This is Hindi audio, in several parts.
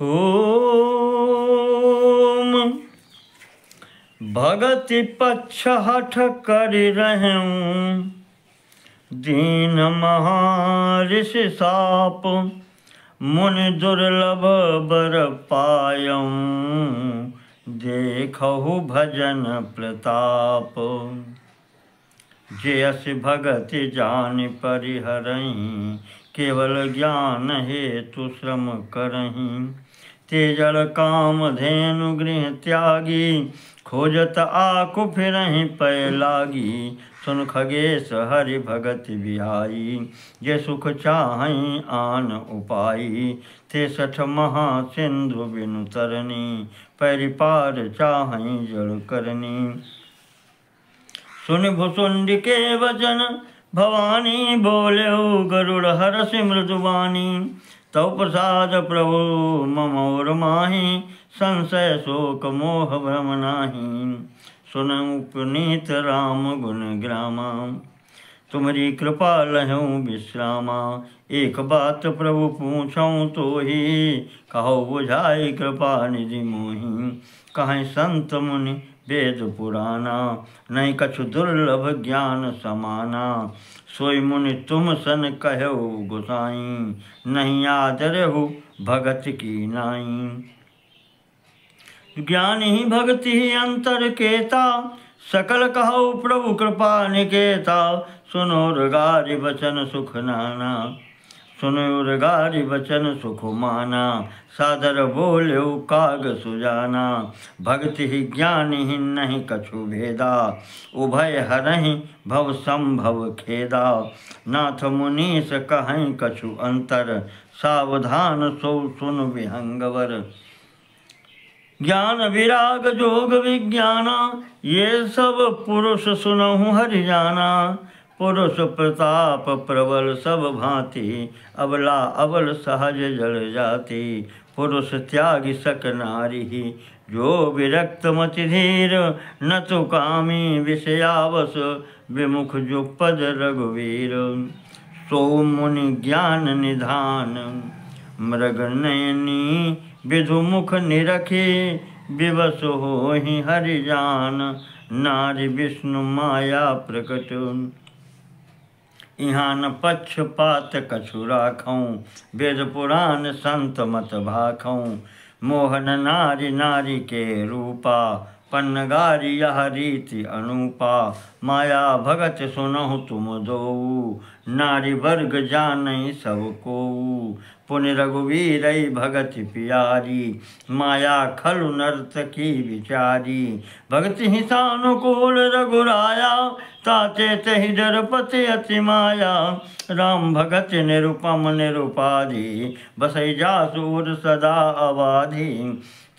ओम भगति पक्ष हठ कर रहूं दीन महर्षि साप मुनि दुर्लभ बर पायऊं देखहु भजन प्रताप जयस भगति जानि परिहरहीं केवल ज्ञान हेतु श्रम करहीं तेजल काम धेनु गृह त्यागी खोजत आकु फिरहीं पै लागी सुन खगेश हरि भगति बिहाई जे सुख चाहहीं आन उपाई ते सठ महासिंधु बिनु तरनी परिपार चाहहीं जल करनी सुन भुसुंड के वचन भवानी बोलेउ गरुड़ हरषि मृदुवानी तव प्रसाद प्रभु ममोर माहि संशय शोक मोह भ्रम नाही सुनऊ पुनीत राम गुण ग्रामा तुम्हारी कृपा लहूँ विश्रामा एक बात प्रभु पूछऊँ तो ही कहो बुझाई कृपा निधि मोहि कहीं संत मुनि वेद पुराना नहीं कछु दुर्लभ ज्ञान समाना सोई मुनि तुम सन कहो गोसाई नहीं आदरहु भगत की नाई ज्ञान ही भक्ति ही अंतर केता सकल कहो प्रभु कृपा निकेता सुनो गारि वचन सुख नाना सुनो गारि वचन सुख माना सादर बोल्यो काग सुजाना भक्ति ही ज्ञान ही नहीं कछु भेदा उभय हरहि भव संभव खेदा नाथ मुनीस कहीं कछु अंतर सावधान सो सुन विहंगवर ज्ञान विराग जोग विज्ञाना ये सब पुरुष सुनहु हरि जाना पुरुष प्रताप प्रबल सब भांति अबला अबल सहज जल जाति पुरुष त्यागी सक नारी जो विरक्त मति धीर न तो कामी विषयावस विमुख जो पद रघुवीर सो मुनि ज्ञान निधान मृग नयनी विधु मुख निरखे विवश हो ही हरि जान नारी विष्णु माया प्रकट यहाँ न पक्षपात कछु राखऊं वेद पुराण संत मत भाखऊं मोहन नारी नारी के रूपा पन्नगारी यह रीति अनुपा माया भगत सुनहु तुम दोऊ नारी वर्ग जानई सब कोऊ पुनि रघुवीर भगति प्यारी माया खलु नर्तकी विचारी भगति ही सानुकूल रघुराया ताते तहि डरपति अति माया राम भगति निरुपम निरुपाधि बसई जासूर सदा अबाधि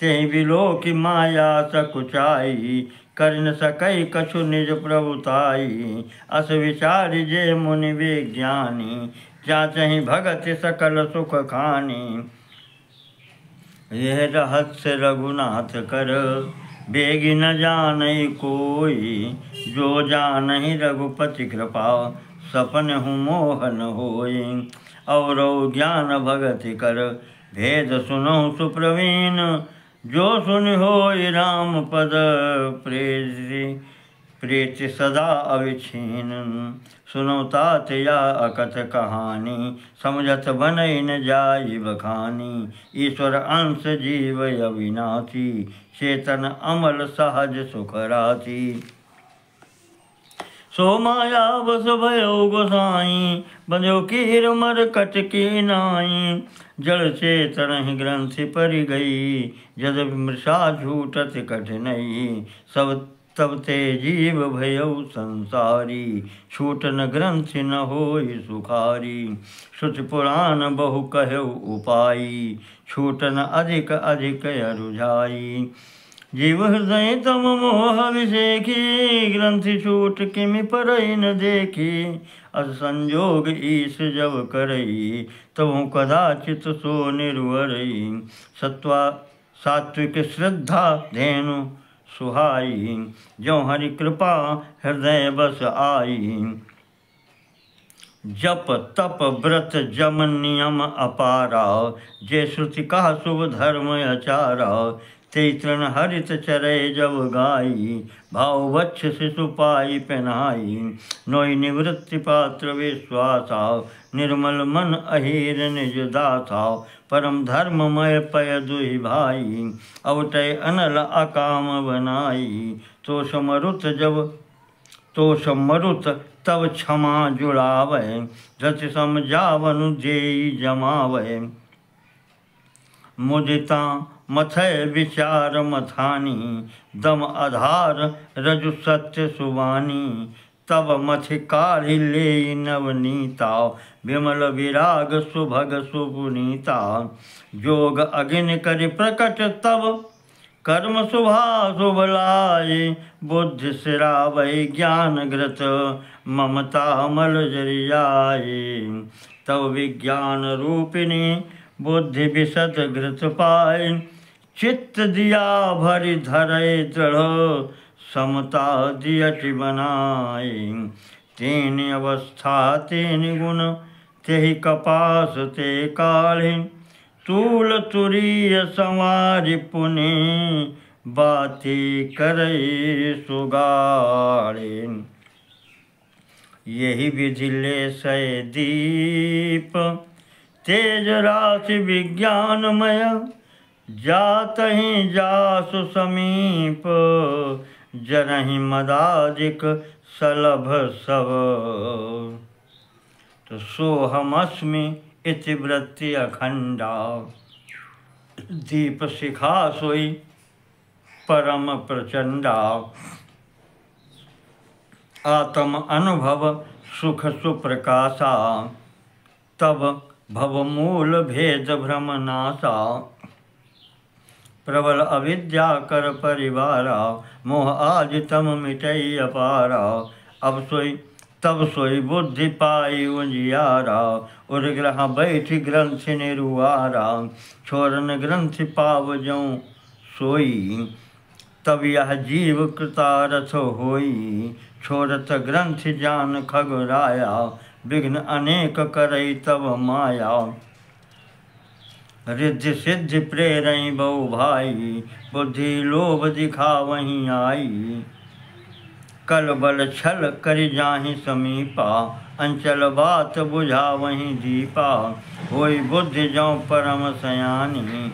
तेहि बिलो की माया सकुचाई कर न सकई कछु निज प्रभुताई अस विचारि जे मुनि विज्ञानी चाचहि भगत सकल सुख खानी यह रहस्य रघुनाथ कर बेगी न जानई कोई जो जानहि रघुपति कृपा सपन हूँ मोहन होई और ज्ञान भगति कर भेद सुनो सुप्रवीण जो सुन होई राम पद प्रीति सदा अविछीन सुनो तात या अकथ कहानी समझत बनई न जाई बखानी ईश्वर अंश जीव अविनाशी चेतन अमल सहज सुख राशि सो माया बस भयो गोसाई बंध्यो कीर मर कट की नाई जड़ चेतन ही ग्रंथि परि गई जद मृषा झूठत कठिनई सब तब ते जीव भयो संसारी छूट न ग्रंथि न होई सुखारी श्रुति पुराण बहु कहु उपाई छूट न अधिक अधिक अरुझाई जीव हृदय तम मोह विषेखी ग्रंथि छूट किमि परई न देखी अस संजोग ईश जब करई तब कदाचित सो निर्वरई सात्विक श्रद्धा धेनु सुहाई जो हरि कृपा हृदय बस आई जप तप व्रत जम नियम अपारा, जे श्रुति कहा शुभ धर्म आचारा। ते तृण हरित चरे जब गाई, भाव वक्ष शिशु पाई पहनाई। नोई निवृत्ति पात्र विश्वासा, निर्मल मन अहीर निज दासा। परम धर्ममय पय दुहि भाई, अवटय अनल अकाम बनाई। तो समरुत तब क्षमा जुड़ावै, रति समझावनु जेई जमावै। मुदिता मथय विचार मथानी, दम आधार रजु सत्य सुबानी। तब मथि काढ़ि लेई नवनीता, विमल विराग सुभग सुपुनीता। जोग अग्नि करि प्रकट तब, कर्म शुभा शुभ लाय। बुद्धि सिरावै ज्ञान घृत, ममता मल जरियाए। तब विज्ञान रूपिणी बुद्धि विशद घृत पाए। चित्त दिया भरि धरै दृढ़, समता दियटि बनाए। तीन अवस्था तीन गुण, तेहि कपास ते काढ़े। तूल तुरीय संवारि पुनि, बाती करे सुगाड़े। यही विधि ले सय दीप, तेज राशि विज्ञानमय। जातहि जासु समीप, जरहि मदादिक सलभ सब। तो सोहमस्मि इति वृत्ति अखंडा, दीप शिखा सोई परम प्रचंडा। आत्म अनुभव सुख सुप्रकाशा, तब भवमूल भेद भ्रम नाशा। प्रबल अविद्या कर परिवारा, मोह आज तम मिटई अपारा। तब सोई बुद्धि पाई उजियारा, उर्ग्रह बैठ ग्रंथि निरुआरा। छोरन ग्रंथि पाव जऊँ सोई, तब यह जीव कृतारथ होई। छोरत ग्रंथि जान खगराया, विघ्न अनेक करई तब माया। रिद्धि सिद्धि प्रेरई बहु भाई, बुद्धि लोभ दिखावहीं आई। कल बल छल करि जाहि समीपा, अंचल बात बुझावहीं दीपा। होई बुद्धि जौं परम सयानी,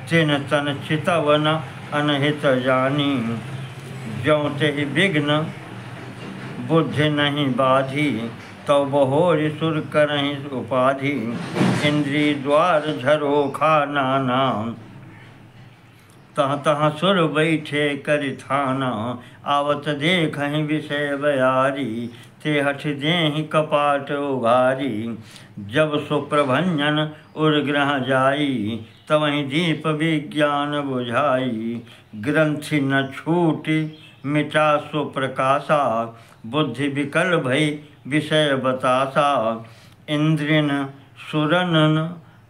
तिन तन चितव न अनहित जानी। जौं तेहि विघ्न बुद्धि नहीं बाधी, तौ बहोरि सुर करहि उपाधि। इंद्रिय द्वार झरोखा नाना, तह तह सुर बैठे करि थाना। आवत देखहि विषय बयारी, ते हठ देहि कपाट उघारी। जब सो प्रभंजन उर्ग्रह जाई, तवहि दीप विज्ञान बुझाई। ग्रंथि न छूटि मिटा सो प्रकाशा, बुद्धि विकल भई विषय बतासा। इंद्रिन सुरनन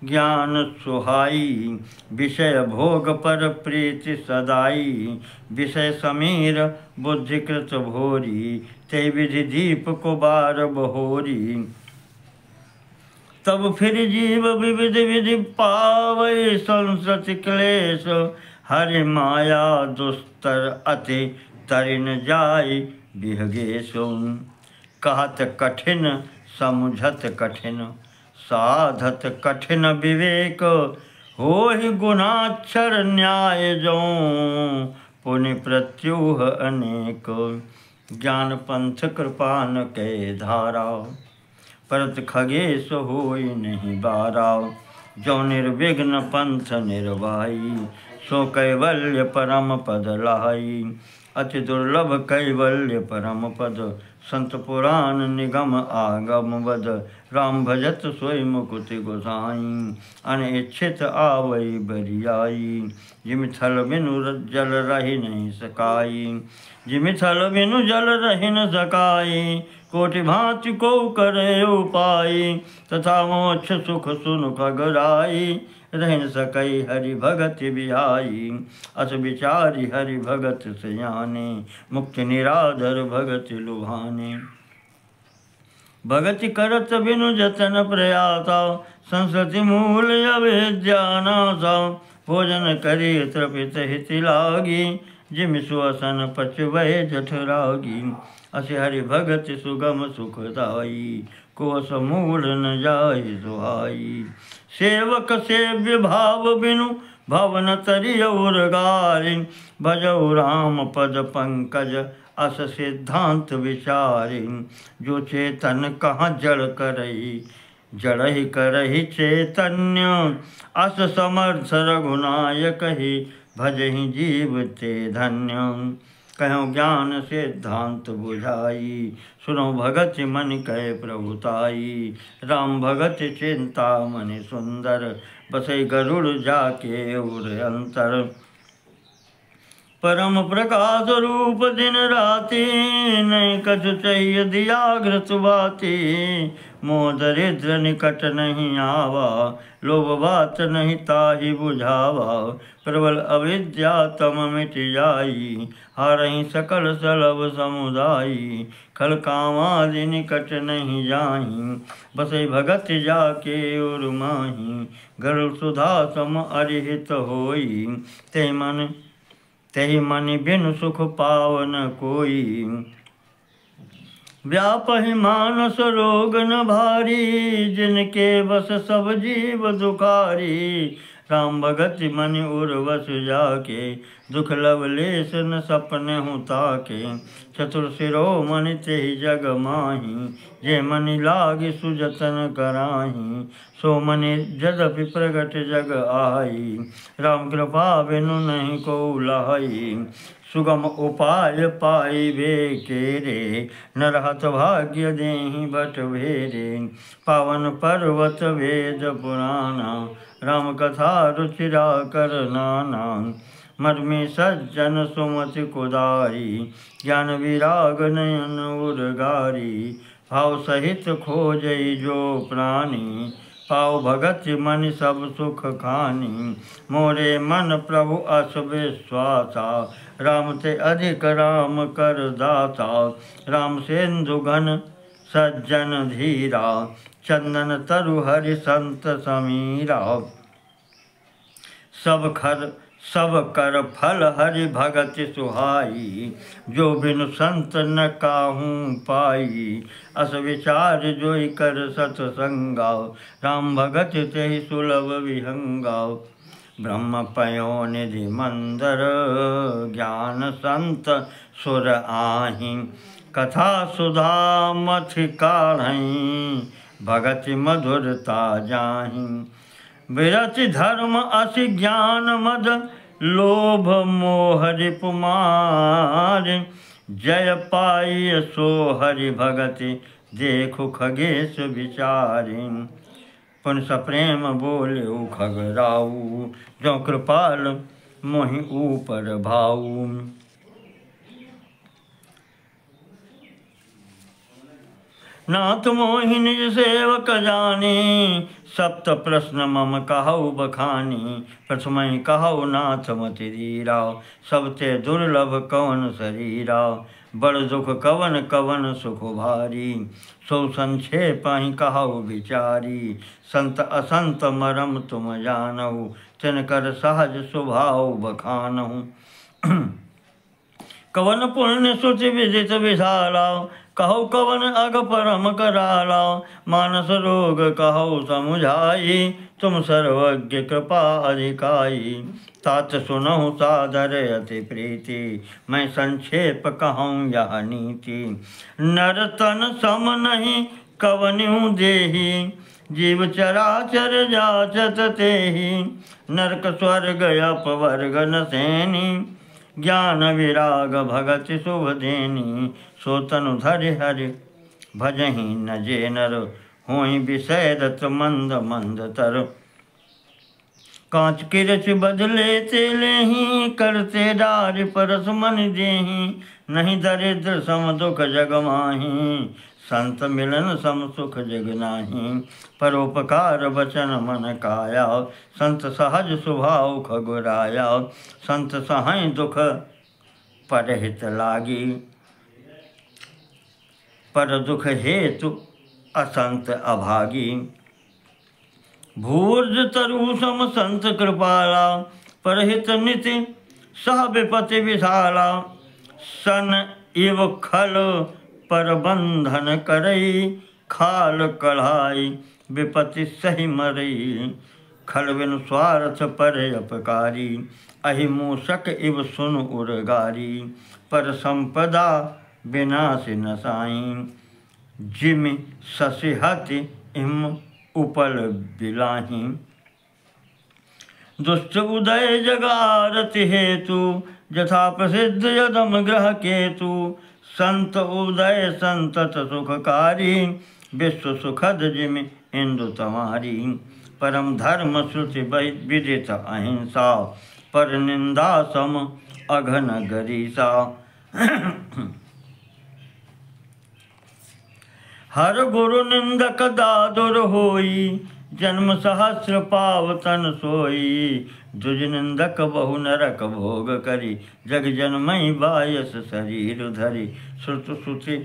ज्ञान सुहाई, विषय भोग पर प्रीति सदाई। विषय समीर बुद्धिकृत भोरी, ते विधि दीप को बार बहोरी। तब फिर जीव विविध विधि पावै, संसति क्लेश हरि माया दुस्तर अति। तरिन जाय बिहगेशु, कहत कठिन समुझत कठिन। साधत कठिन विवेक, होहि गुणाक्षर न्याय जौं। पुनि प्रत्युह अनेक, ज्ञान पंथ कृपा न कै धारा। परत खगेश होई नहीं बारा, जौं निर्विघ्न पंथ निर्वाही। सो कैवल्य परम पद लाही, अति दुर्लभ कैवल्य परम पद। संत पुराण निगम आगम बद, राम भजत सोई मुकुति गोसाई। अनिच्छित आवै बरियाई, जिमि थल बिनु जल रहि नहीं सकाई। जिमि थल बिनु जल रहि न सकाई, कोटि भांति को करे उपाय। तथा मोक्ष सुख सुन खगराई, रह न सकई हरि भगत बिहाई। अस विचारी हरि भगत सयाने, मुक्ति निराधर भगत लुभाने। भगति करत बिनु जतन प्रयासा, संस्कृति मूल अविद्या नासा। भोजन करी तृपित हित लागी, जिम सुअसन पचवै जठरागी। अस हरि भगति सुगम सुखदाई, कोस मूल न जाहि सुहाई। सेवक सेव्य भाव बिनु, भवन तरि और गारि। भजऊ राम पद पंकज, अस सिद्धांत विचारि। जो चेतन कहाँ जड़ करई, जड़हि करहि चैतन्य। अस समर्थ रघुनायक ही, भजहि जीव ते धन्य। कहूँ ज्ञान सिद्धांत बुझाई, सुनो भगत मन कह प्रभुताई। राम भगत चिंता मन सुंदर, बसई गरुड़ जाके उर अंतर। परम प्रकाश रूप दिन राति, नहीं कछु चाहिए दिया घृत बाती। मोह दरिद्र निकट नहीं आवा, लोभ बात नहीं ताहि बुझावा। प्रबल अविद्या तम मिट जाई, हारहि सकल सलभ समुदायी। खल कामादि निकट नहीं जाहि, बसई भगत जाके उर माही। गरुड़ सुधा सम अरिहित होई, तेहि मन बिनु सुख पावन कोई। व्यापहि मानस रोग न भारी, जिनके बस सब जीव दुखारी। राम भगत मन उर्वश जाके, दुख लवलेश न सपने हूँ ताके। चतुर शिरोमणि तेहि जग माही, जे मनि लागे सुजतन कराही। सो मनि यद्यपि प्रगट जग आई, राम कृपा बिनु नहीं को लाही। सुगम उपाय पाइबे केरे, न रहत भाग्य देहि बट भेरे। पावन पर्वत वेद पुराना, राम कथा रुचिरा कर नाना। मर्मी सज्जन सुमति कुदारी, ज्ञान विराग नयन उर्गारी। भाव सहित खोजई जो प्राणी, पाओ भगत मन सब सुख खानी। मोरे मन प्रभु अस विश्वासा, राम ते अधिक राम कर दाता। राम सिंधु घन सज्जन धीरा, चंदन तरु हरि संत समीरा। सब कर फल हरि भगति सुहाई, जो बिनु संत न काहूँ पाई। अस विचार जोई कर सतसंगा, राम भगत तेहि सुलभ विहंगा। ब्रह्म पयो निधि मंदर, ज्ञान संत सुर आहि। कथा सुधा मथि काढ़ई, भगति मधुरता जाहि। विरति धर्म असि ज्ञान मद, लोभ मोह रिपुमार। जय पाई सो हरि भगति, देखु खगेश विचारि। पुन सप्रेम बोले खगराऊ, जो कृपाल मोहि ऊपर भाऊ। नाथ मोहि निज सेवक जानी, सप्त प्रश्न मम कहु बखानी। प्रथम कहु नाथ मति धीरा, सबते दुर्लभ कवन शरीरा। बड़ दुख कवन कवन सुख भारी, सो संक्षेप ही कहु विचारी। संत असंत मरम तुम जानहु, तिनकर सहज स्वभाव बखानहु। कवन पुण्य श्रुति विदित विशाला, कहो कवन अग परम कराला। मानस रोग कहो समुझाई, तुम सर्वज्ञ कृपा अधिकाई। तात सुनहु सादर अति प्रीति, मैं संक्षेप कहूँ यह नीति। नर तन सम नहीं कवन्यु देहि, जीव चराचर जाचत तेहि। नरक स्वर्ग अपवर्ग न सैनी, ज्ञान विराग भगति शुभ देनी। सो तनु धरि हरि भजहि न जे नर, होई विषयदत मंद मंद तर। कांच किरच बदले ते लेहि, करते डारि परस मन देहि। नहीं दरिद्र सम दुख जग माहि, संत मिलन सम सुख जग नाही। परोपकार वचन मन काया, संत सहज स्वभाव खगुराया। संत सहै दुख परहित लागी, पर दुख हेतु असंत अभागी। भूर्ज तरु सम संत कृपाला, परहित नीति सह विपति विशाला। सन इव खल पर बंधन करई, खाल कढ़ाई विपति सही मरई। खल बिनु स्वार्थ पर अपकारी, अहि मूषक इव सुन उर्गारी। पर संपदा विनाश न साई, जिमि ससिहति इम उपल बिलाही। दुष्ट उदय जगारति हेतु, यथा प्रसिद्ध यदम ग्रह केतु। संत उदय संतत सुखकारी, विश्व सुखद जिमि इंदु तमारी। परम धर्म श्रुति विदित अहिंसा, पर निंदा सम अघन गरीसा। हर गुरु निंदक दादुर होई, जन्म सहस्र पावतन सोई। दुज निंदक बहु नरक भोग करी, जग जनमई बायस शरीर धरी। श्रुत श्रुति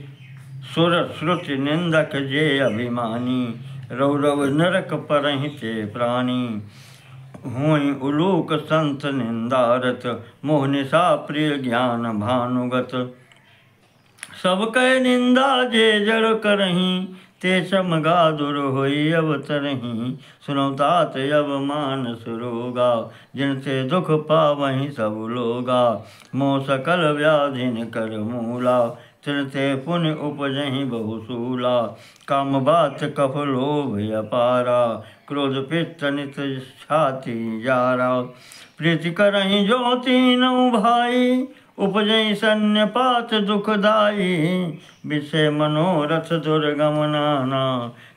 सुर श्रुति निंदक जे अभिमानी, रौरव नरक परहिते प्राणी। हुई उलूक संत निंदारत, मोह निशा प्रिय ज्ञान भानुगत। सब कह निंदा जे जड़ करहीं, ते समगादुर होई अवतरहीं। सुनो तात अब मानस रोगा, जिनसे दुख पावहीं सब लोगा। मोह सकल व्याधिन कर मूला, तिनते पुण्य उपजहीं बहुसूला। काम बात कफ लोभ अपारा, क्रोध पित्त नित छाती जारा। प्रीति करहीं जो तीनों भाई, उपजई सन्यपात दुखदाई। विषय मनोरथ दुर्गम नाना,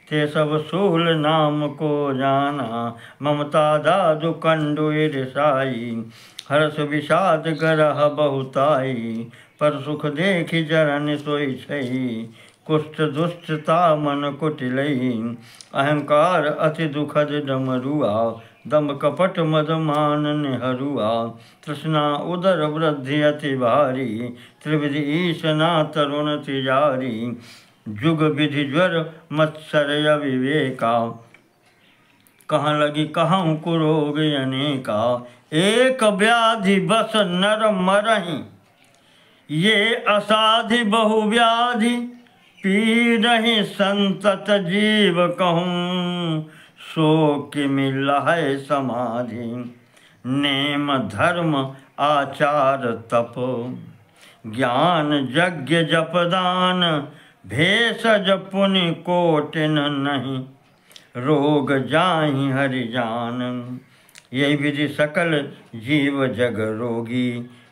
ते सब सूल नाम को जाना। ममता दादु कंडु ईर्षाई, हर्ष विषाद गरह बहुताई। पर सुख देखि जरन सोई छई, कुष्ठ दुष्टता मन कुटिलई। अहंकार अति दुखद डमरुआ, दम्भ कपट मद मान निहरुआ। तृष्णा उदर वृद्धि अति भारी, त्रिविधि ईशना तरुण तिजारी। जुग विधि ज्वर मत्सर अविवेका, कहाँ लगी कहूँ कुरोग अनेका। एक व्याधि बस नर मरहीं, ये असाधि बहु व्याधि। पीड़हि संतत जीव कहूँ, सो किमि लहै समाधि। नेम धर्म आचार तप, ज्ञान यज्ञ जपदान। भेषज पुनि कोटिन नहीं, रोग जाहि हरि जान। यही विधि सकल जीव जग रोगी,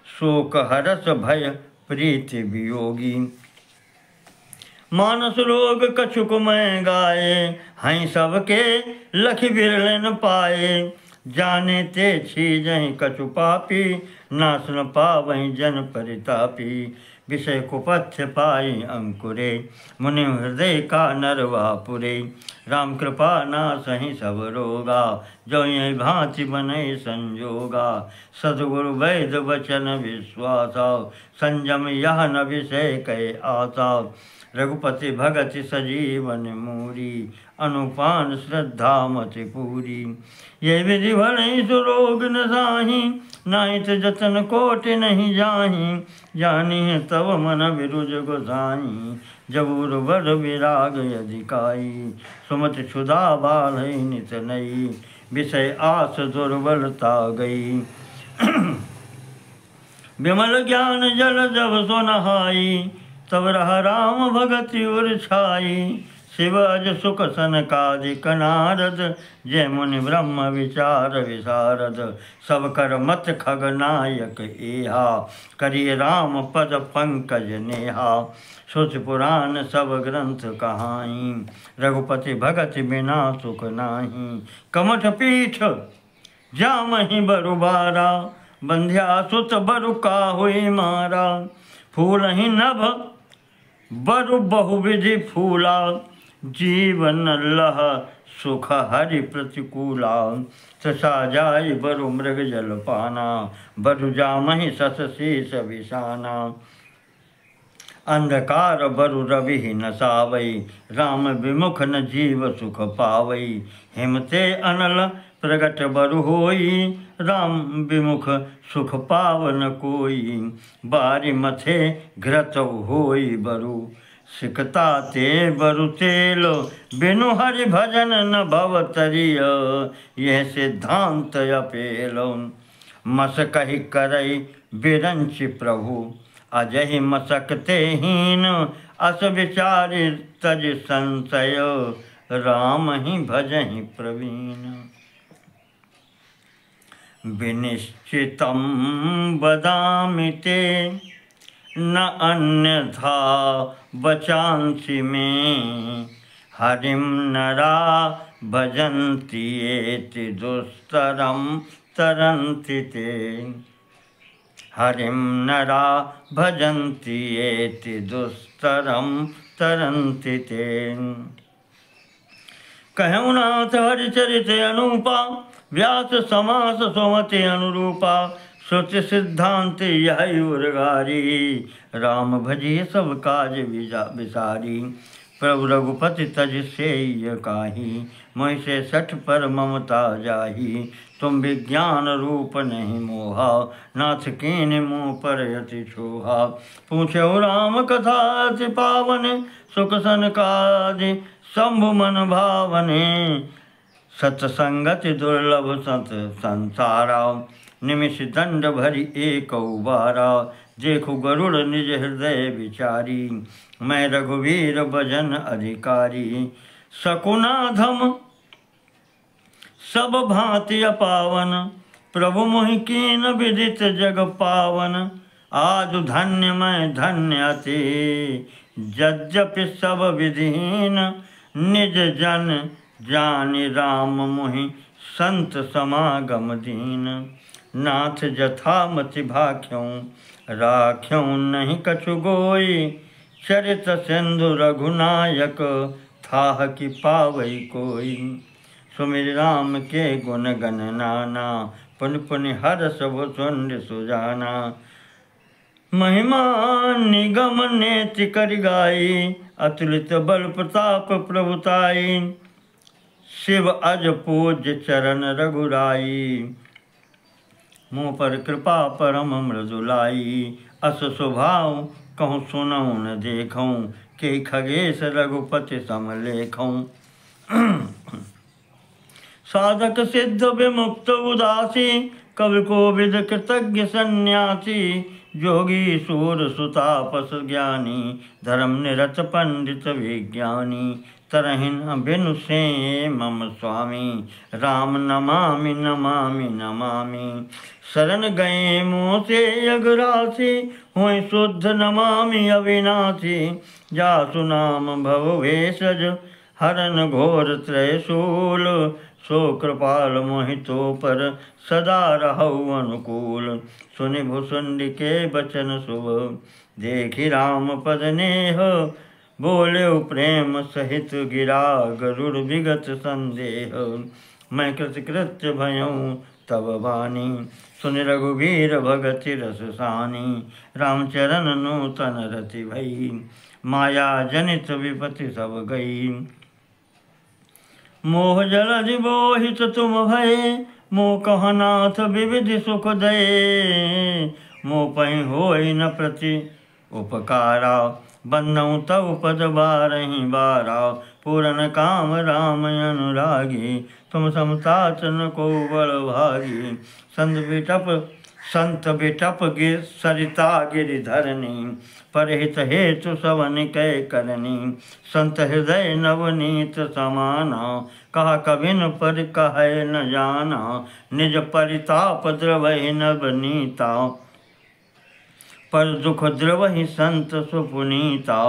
शोक हरस भय प्रीति वियोगी। मानस रोग कछुक मैं गाए, हई सबके लख बिरलन पाए। जाने ते छीजहि कछु पापी, नाश न पावहि जन परितापी। विषय कुपथ्य पाई अंकुरे, मुनि हृदय का नरवापुरे। राम कृपा नासहि सब रोगा, जो यही भांति बनय संजोगा। सद्गुरु वैद वचन विश्वासा, संयम यह न विषय कै आसा। रघुपति भगति सजीवन मूरी, अनुपान श्रद्धा मति पूरी। ये विधि भलहि सुरोग न साही, नाहित जतन कोटि नहीं जाही। जानी तव मन विरुज गोसाई, जबूर बड़ विराग अधिकाई। सुमति क्षुधा बाल नित नई, विषय आस दुर्बलता गई। विमल ज्ञान जल जब सो नहाई, तब रह राम भगति उर छाई। शिव अज सुख सनकादिक नारद, जय मुनि ब्रह्म विचार विशारद। सब कर मत खगनायक एहा, करिय राम पद पंकज नेहा। श्रुति पुराण सब ग्रंथ कहाई, रघुपति भगति बिना सुख नाही। कमठ पीठ जामहि बरु बारा, बंध्या सुत बरु काहुई मारा। फूल ही नभ बरु बहुविधि फूला, जीवन लह सुख हरि प्रतिकूला। तसा जाय बरु मृग जल पाना, बरु जामहि सस शेष विषाना। अंधकार बरु रवि न सावई, राम विमुख न जीव सुख पावई। हिमते अनल प्रगट बरु होई, राम विमुख सुख पावन कोई। बारी मथे घृत होई बरु, सिकता ते बरु तेल। बिनु हरि भजन न भव तरिय, यह सिद्धांत अपेलो। मस कहि करई बिरंचि प्रभु, अजहि मसकते हीन। अस विचारि तज संशय, राम ही भजहि प्रवीण। विनिश्चितं वदामि ते, न अन्यथा वचांसि मे। हरिं नरा भजन्ति एति दुस्तरं तरन्ति ते। हरिं नरा भजन्ति एति दुस्तरं तरन्ति ते। कहूँ नाथ हरिचरित अनूपा, व्यास समास सुमति अनुरूपा। श्रुति सिद्धांत यही उर्गारी, राम भजिय सब काज विसारी। प्रभु रघुपति तज सेय काही, मोहि से सठ पर ममता जाही। तुम विज्ञान रूप नहीं मोहा, नाथ कीन्ह मुँह पर यति छोहा। पूछो राम कथा अति पावने, सुख सनकादि शंभु मन भावने। सत्संगति दुर्लभ सत संसारा, निमिष दंड भरी एक बारा। देखो गरुड़ निज हृदय विचारी, मैं रघुवीर भजन अधिकारी। शकुनाधम सब भांति अपावन, प्रभु मोहि कीन विदित जग पावन। आज धन्य मैं धन्य अति, यद्यपि सब विधिहीन। निज जन जानि राम मोहि, संत समागम दीन। नाथ जथा मति भाख्यों, राख्यों नहीं कछु गोई। चरित सिंधु रघुनायक, थाह कि पावई कोई। सुमिर राम के गुण गण नाना, पुन पुन हरष भुसुंड सुजाना। महिमा निगम नेति कर गाई, अतुलित बल प्रताप प्रभुताई। शिव अज पूज्य चरण रघुराई, मुँह पर कृपा परम मृदुलाई। अस स्वभाव कहूँ सुनऊँ न देखूँ, के खगेश रघुपति समलेखूँ। साधक सिद्ध विमुक्त उदासी, कवि कोविद कृतज्ञ सन्यासी। जोगी सूर सुतापस ज्ञानी, धर्म निरत पंडित विज्ञानी। तरहिन बिनु से मम स्वामी, राम नमामि नमामि नमामि। शरण गए मुँह से अगरासी, हुए शुद्ध नमामि अविनाशी। जासु नाम भव भेषज, हरन घोर त्रयशूल। सो कृपाल मोहितो पर, सदा रहु अनुकूल। सुनि भुसुंडी के बचन शुभ, देखि राम पद नेह। बोले प्रेम सहित गिरा, गरुड़ विगत संदेह। मैं कृतकृत्य भयऊँ तब बानी, सुनि रघुवीर भगति रस सानी। रामचरण नूतन रति भई, माया जनित विपति सब गई। मोह जलधि मोहित तुम भये, मोह कहनाथ विविधि सुख दये। मोह पहि होई न प्रति उपकारा, बंदऊँ तव पद बारहि बारा। पूरन काम राम अनुरागी, तुम समताचन को बल भागी। संत बिटप गिर सरिता गिरिधरनी, परहित हेतु सवन कै करनी। संत हृदय नवनीत समाना, कहा कबिन पर कहे न जाना। निज परिताप द्रवहि नवनीता, पर दुख द्रवहि संत सुपुनीता।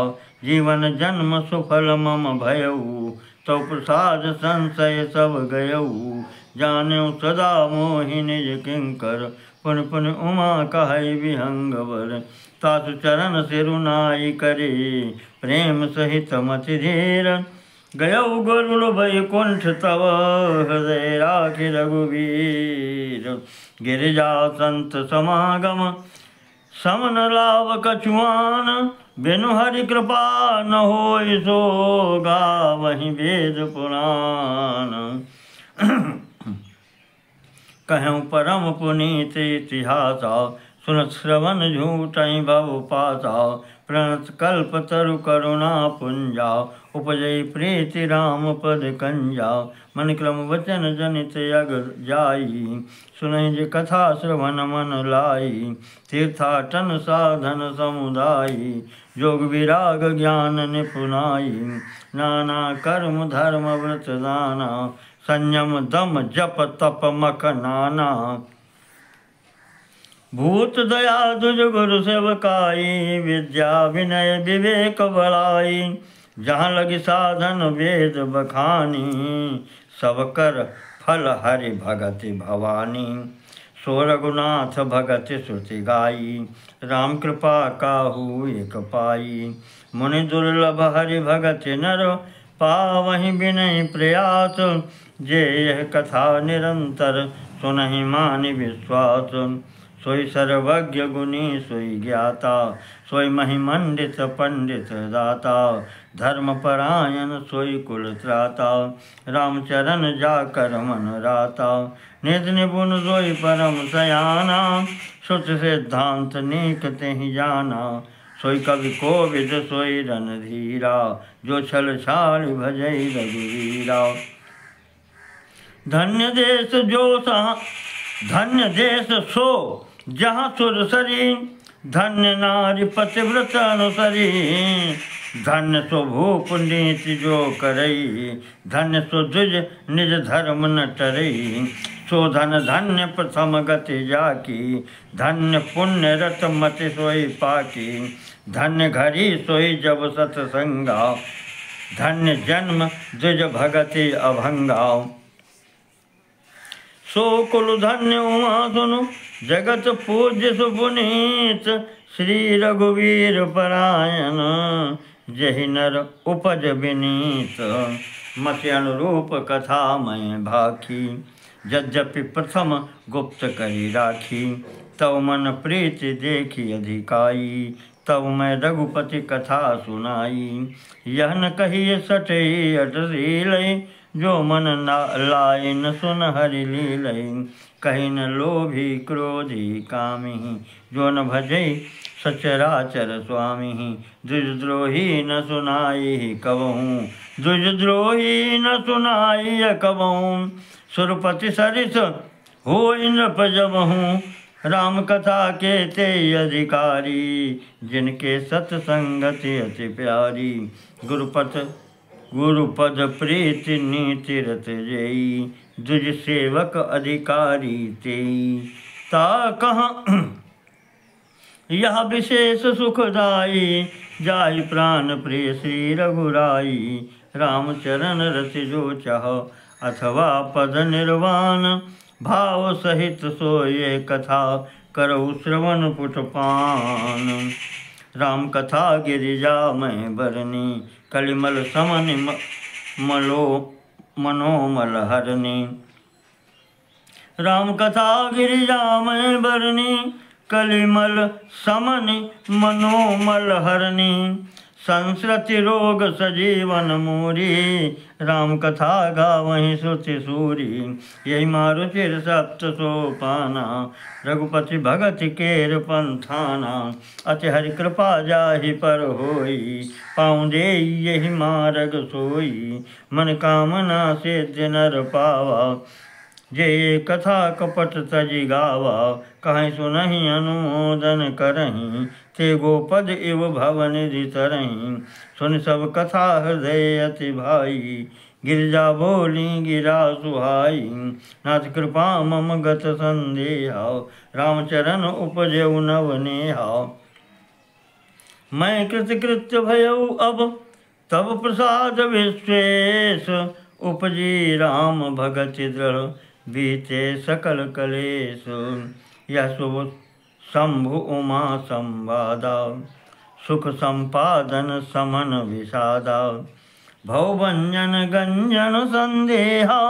जीवन जन्म सुफल मम भयऊ, तो प्रसाद संशय सब गयऊ। जान्यो सदा मोहि निज किंकर, पुन पुन उमा कहै विहंगवर। तासु चरण सिरुनाई करे, प्रेम सहित मति धीर। गयौ गरुड़ वैकुंठ तव, हृदय राखि रघुवीर। गिरिजा संत समागम, समन लाभ कछुआन। बिनु हरि कृपा न होय सो गावहि वेद पुराण। कहूँ परम पुनीत इतिहासा सुनत श्रवण झूठई भव पासा। प्रणत कल्प तरु करुणा पुंजा उपजय प्रीति राम पद कंजा। मन क्रम वचन जनित यग जाई सुनहि जे कथा श्रवण मन लाई। तीर्थाटन साधन समुदायी जोग विराग ज्ञान निपुनाई। नाना कर्म धर्म व्रत दाना संयम दम जप तप मख नाना। भूत दया दुज गुरु सेवकाई विद्या विनय विवेक बड़ाई। जहाँ लगी साधन वेद बखानी सब कर फल हरि भगति भवानी। सो रघुनाथ भगति श्रुति गाई राम कृपा काहू एक पाई। मुनि दुर्लभ हरि भगति नर पावहि बिनय प्रयास। जे यह कथा निरंतर सुनहि मानि विश्वास। सोई सर्वज्ञ गुणी सोई ज्ञाता सोई महिमंडित पंडित दाता। धर्मपरायण सोई कुल त्राता रामचरण जाकर मन राता। निज निपुण सोई परम सयाना श्रुत सिद्धांत नीक तेहि जाना। सोई कवि कोविद सोई रणधीरा जो छल छाड़ भजई रघुवीरा। धन्य देश धन्य देश सो जहाँ सुरसरी धन्य नारी पतिव्रत अनुसरी। धन्य सो भूप नीति जो करई धन्य सो द्विज निज धर्म न टरई। सो धन धन्य प्रथम गति जाकी धन्य पुण्य रत मति सोई पाकी। धन्य घड़ी सोई जब सत्संगा धन्य जन्म द्विज भगति अभंगा। सो कुल धन्य उमा सुनु जगत पूज्य सुपुनीत। श्री रघुवीर परायण जहि नर उपज विनीत। मति अनुरूप कथा मैं भाखी यद्यपि प्रथम गुप्त करी राखी। तव मन प्रीति देखी अधिकाई तब मैं रघुपति कथा सुनाई। यह न कहिए सटई अटशीलई जो मन लाए न सुन हरि लीलई। कहीं न लोभी क्रोधी कामी जो न भजई सचराचर स्वामी। द्विजद्रोही न सुनाई कबहूँ द्विजद्रोही न सुनाई कबहूँ। सुरपति सरिस हो नृप जबहूँ राम कथा के ते अधिकारी। जिनके सत्संगति अति प्यारी गुरुपद प्रीति नीति रत जई। द्विज सेवक अधिकारी तेई ता कहाँ यह विशेष सुखदाई। जाहि प्राण प्रिय श्री रघुराई। रामचरण रति जो चाह अथवा पद निर्वाण। भाव सहित सोये कथा करऊ श्रवण पुटपान। राम कथा गिरिजा में बरनी कलिमल समनि मनोमल हरनी। राम कथा गिरिजा में बरनी कलिमल समनि मनोमल हरनी। संस्कृति रोग सजीवन मूरी राम कथा गावहि श्रुति सूरी। यही मारुतिर सप्त सोपाना रघुपति भगति केर पंथाना। अति हरि कृपा जाहि पर होई पाऊँ दे यही मार्ग सोई। मन कामना सिद्ध नर पावा जे कथा कपट तजि गावा। कहीं सुनहि अनुमोदन करहीं ते गोपद इव भवनिधि तरहीं। सुन सब कथा हृदय अति भाई गिरिजा बोली गिरा सुहाई। नाथ कृपा मम गत संदेहा रामचरण उपजऊ नव नेहा। मैं कृतकृत्य भयऊ अब तब प्रसाद विश्वेश। उपजी राम भगति दृढ़ बीते सकल कलेश। यह शुभ शंभु उमा संवादा सुख संपादन समन विषादा। भवभंजन गंजन संदेहा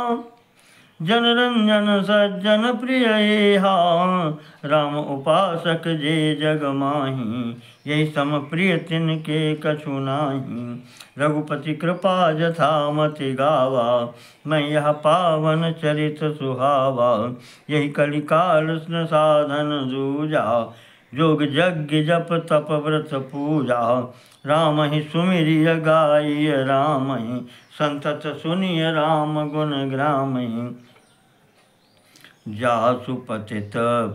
जनरंजन सज्जन प्रिय हा, राम उपासक जे जग माही, यही सम प्रिय तिनके कछु नाही। रघुपति कृपा जथा मति गावा, मैं यह पावन चरित सुहावा। यही कलिकाल साधन दूजा, जोग यज्ञ जप तप व्रत पूजा। राम ही सुमिरिय गाइय राम ही, संतत सुनिय राम गुण ग्राम ही। जासु पतित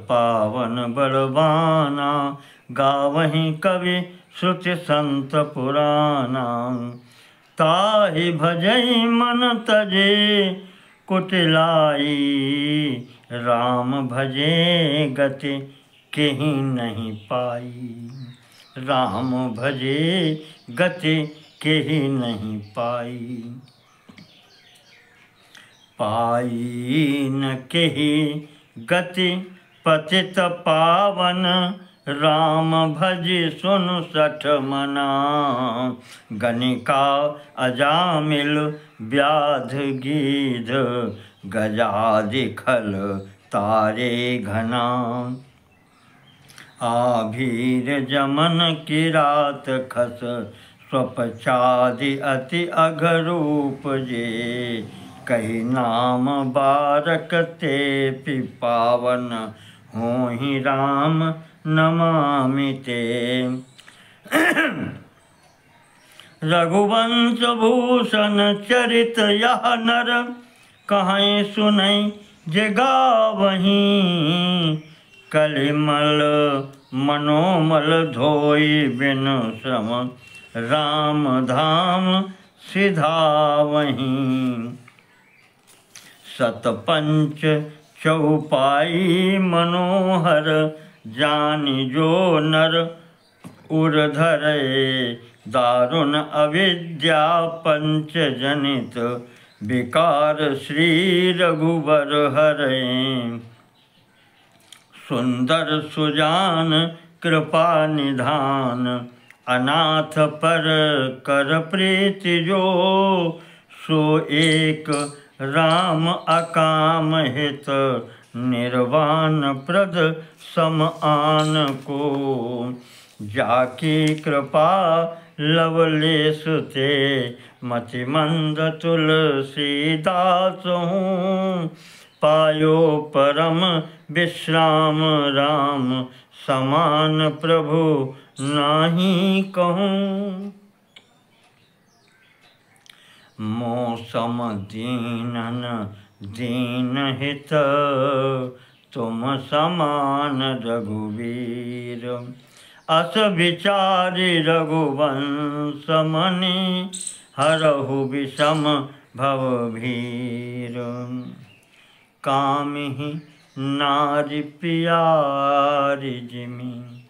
पावन बलवाना, गावहीं कवि श्रुति संत पुराना। ताहि भजई मन तजे कुटिलाई, राम भजे गति केहि नहीं पाई। राम भजे गति केहि नहीं पाई। पाई न केहि गति पतित पावन, राम भजि सुनु सठ मना। गणिका अजामिल व्याध गीध, गजादि खल तारे घना। आभीर जमन किरात खस, स्वपचादि अति अघरूप जे। कही नाम बारक ते पिपावन, होहि राम नमामि ते। रघुवंश भूषण चरित यह नर, कहीं सुनई जे गावहीं। कलिमल मनोमल धोई बिनु श्रम, राम धाम सिधावहीं। सतपंच चौपाई मनोहर, जानि जो नर उर धरे। दारुण अविद्या पंच जनित, विकार श्री रघुवर हरे। सुंदर सुजान कृपा निधान, अनाथ पर कर प्रीति जो। सो एक राम अकाम हित, निर्वाण प्रद सम आन को। जाकी कृपा लवलेश ते, मति मंद तुलसीदास हूँ। पायो परम विश्राम राम, समान प्रभु नाही कहूँ। मौसम दीनन दीन हित, तुम समान रघुवीर। अस विचारि रघुवंश मनि, हरहु विषम भवभीर। कामिहि नारि प्यारि जिमि,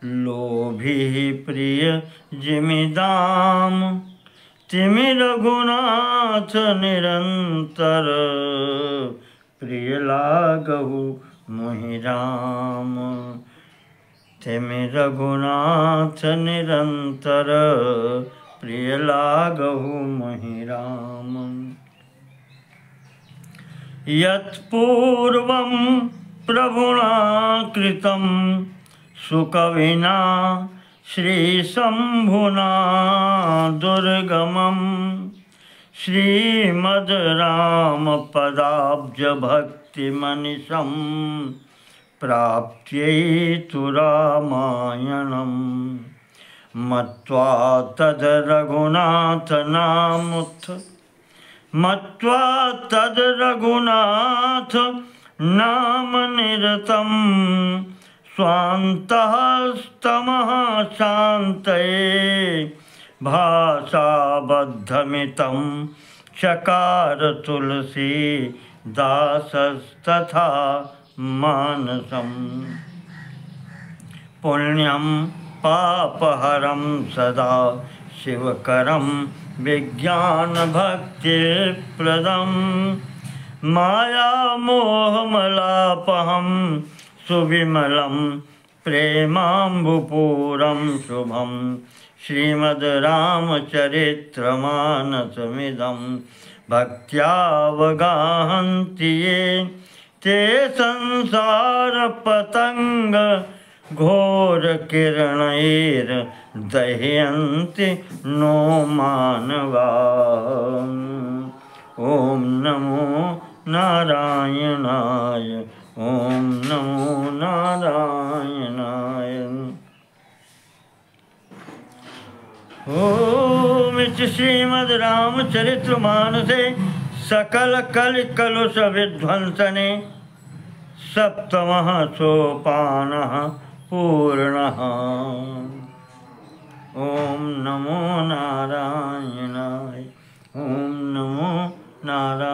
लोभी प्रिय जिमि दाम। तिमि रघुनाथ निरंतर, प्रिय लागहु मोहि राम। तिमि रघुनाथ निरंतर, प्रिय लागहु मोहि राम। यत्पूर्वं प्रभुना कृतं, सुकविना श्रीशंभुना दुर्गमं। श्रीमद् रामपदाब्ज भक्तिमनिशं, प्राप्त्यैतु रामायणं। मत्वा तद् रघुनाथ नामुत्थ, मत्वा तद् रघुनाथ नाम निरतं। स्वान्तः स्तमः शान्तये, भाषाबद्धमितं चकार तुलसी दासस्तथा मानसम्। पुण्यं पापहरं सदा शिवकरं, विज्ञान भक्ति प्रदं। मायामोहमलापहं सुविमलं, प्रेमाम्बुपूरं शुभं। श्रीमद् रामचरितमानसमिदं, भक्त्यावगाहन्ति ये ते संसारपतंग घोरकिरणैर्दह्यन्ति नो मानवा। ॐ नमो नारायणाय, ॐ नमो नारायणाय। ओम श्रीमद् रामचरितमानसे सकल कलकलुष विध्वंसने सप्तमः सोपानः पूर्णः। ओम नमो नारायणाय, ओम नमो नारायणाय।